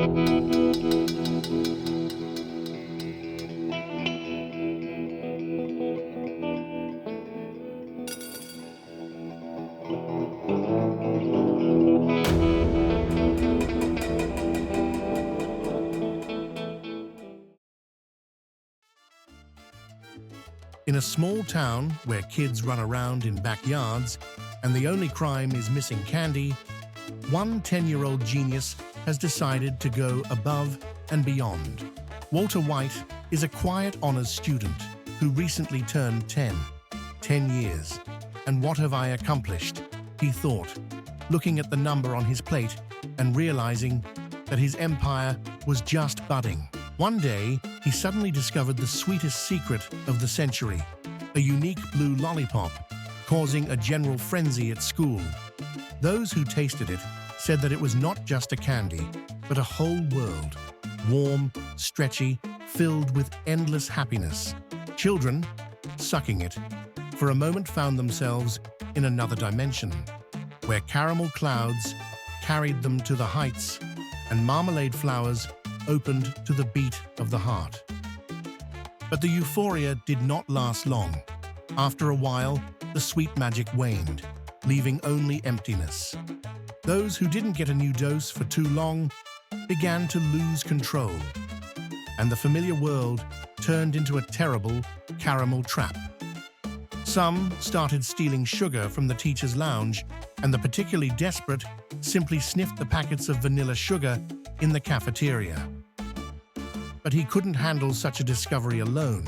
In a small town where kids run around in backyards and the only crime is missing candy, one 10-year-old genius has decided to go above and beyond. Walter White is a quiet honors student who recently turned 10. 10 years. And what have I accomplished? He thought, looking at the number on his plate and realizing that his empire was just budding. One day, he suddenly discovered the sweetest secret of the century, a unique blue lollipop, causing a general frenzy at school. Those who tasted it said that it was not just a candy, but a whole world, warm, stretchy, filled with endless happiness. Children, sucking it, for a moment found themselves in another dimension, where caramel clouds carried them to the heights and marmalade flowers opened to the beat of the heart. But the euphoria did not last long. After a while, the sweet magic waned, leaving only emptiness. Those who didn't get a new dose for too long began to lose control, and the familiar world turned into a terrible caramel trap. Some started stealing sugar from the teacher's lounge, and the particularly desperate simply sniffed the packets of vanilla sugar in the cafeteria. But he couldn't handle such a discovery alone,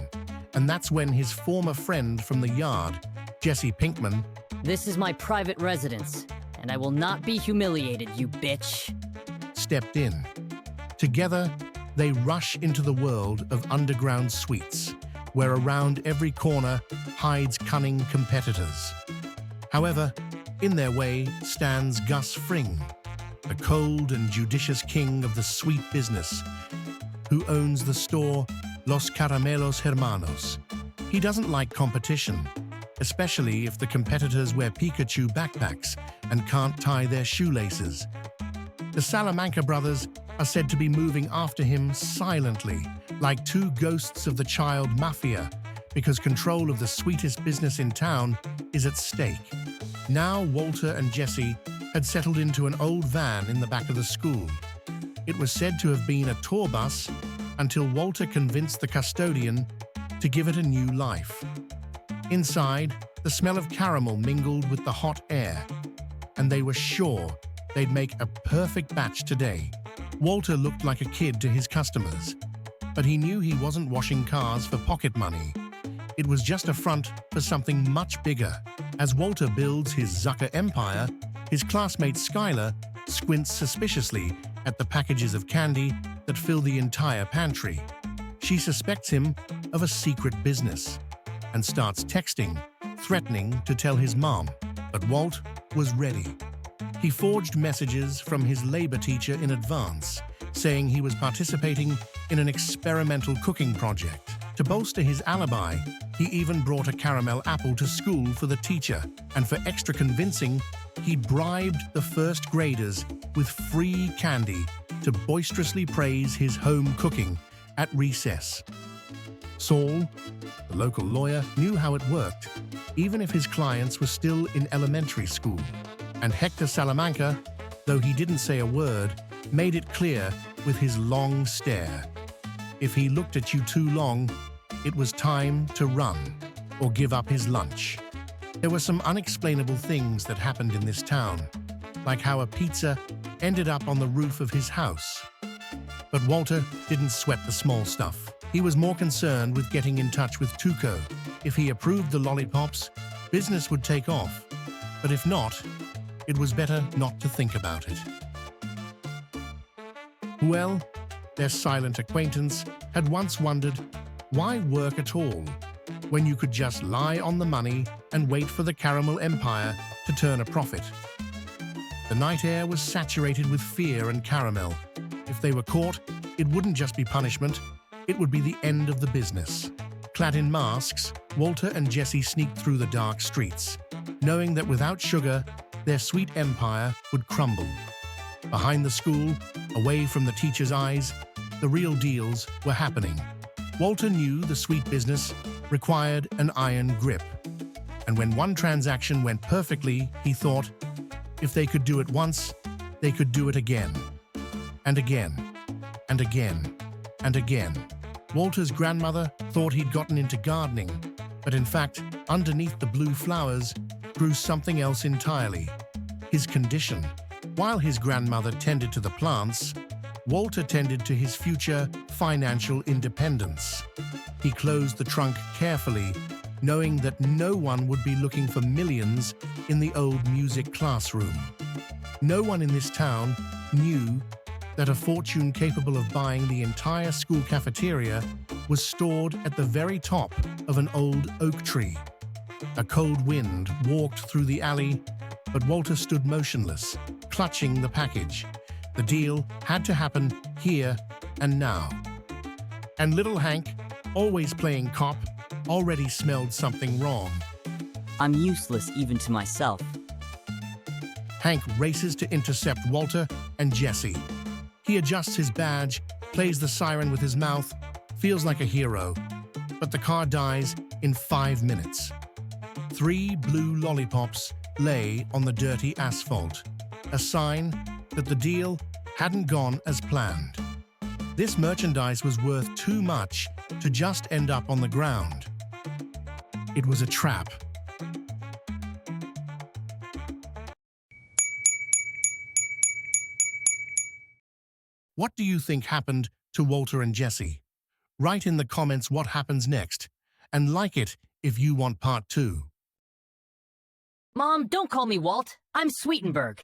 and that's when his former friend from the yard, Jesse Pinkman, "This is my private residence, and I will not be humiliated, you bitch," stepped in. Together, they rush into the world of underground sweets, where around every corner hides cunning competitors. However, in their way stands Gus Fring, the cold and judicious king of the sweet business, who owns the store Los Caramelos Hermanos. He doesn't like competition, especially if the competitors wear Pikachu backpacks and can't tie their shoelaces. The Salamanca brothers are said to be moving after him silently, like two ghosts of the child mafia, because control of the sweetest business in town is at stake. Now Walter and Jesse had settled into an old van in the back of the school. It was said to have been a tour bus until Walter convinced the custodian to give it a new life. Inside, the smell of caramel mingled with the hot air, and they were sure they'd make a perfect batch today. Walter looked like a kid to his customers, but he knew he wasn't washing cars for pocket money. It was just a front for something much bigger. As Walter builds his Zucker empire, his classmate Skylar squints suspiciously at the packages of candy that fill the entire pantry. She suspects him of a secret business and starts texting, threatening to tell his mom. But Walt was ready. He forged messages from his labor teacher in advance, saying he was participating in an experimental cooking project. To bolster his alibi, he even brought a caramel apple to school for the teacher, and for extra convincing, he bribed the first graders with free candy to boisterously praise his home cooking at recess. Saul, the local lawyer, knew how it worked, even if his clients were still in elementary school. And Hector Salamanca, though he didn't say a word, made it clear with his long stare. If he looked at you too long, it was time to run or give up his lunch. There were some unexplainable things that happened in this town, like how a pizza ended up on the roof of his house. But Walter didn't sweat the small stuff. He was more concerned with getting in touch with Tuco. If he approved the lollipops, business would take off. But if not, it was better not to think about it. Well, their silent acquaintance had once wondered, why work at all when you could just lie on the money and wait for the caramel empire to turn a profit? The night air was saturated with fear and caramel. If they were caught, it wouldn't just be punishment, it would be the end of the business. Clad in masks, Walter and Jesse sneaked through the dark streets, knowing that without sugar, their sweet empire would crumble. Behind the school, away from the teacher's eyes, the real deals were happening. Walter knew the sweet business required an iron grip. And when one transaction went perfectly, he thought, if they could do it once, they could do it again. And again. And again. And again. Walter's grandmother thought he'd gotten into gardening, but in fact, underneath the blue flowers grew something else entirely: his condition. While his grandmother tended to the plants, Walter tended to his future financial independence. He closed the trunk carefully, knowing that no one would be looking for millions in the old music classroom. No one in this town knew that a fortune capable of buying the entire school cafeteria was stored at the very top of an old oak tree. A cold wind walked through the alley, but Walter stood motionless, clutching the package. The deal had to happen here and now. And little Hank, always playing cop, already smelled something wrong. I'm useless even to myself. Hank races to intercept Walter and Jesse. He adjusts his badge, plays the siren with his mouth, feels like a hero. But the car dies in 5 minutes. 3 blue lollipops lay on the dirty asphalt, a sign that the deal hadn't gone as planned. This merchandise was worth too much to just end up on the ground. It was a trap. What do you think happened to Walter and Jesse? Write in the comments what happens next, and like it if you want part 2. Mom, don't call me Walt. I'm Sweetenberg.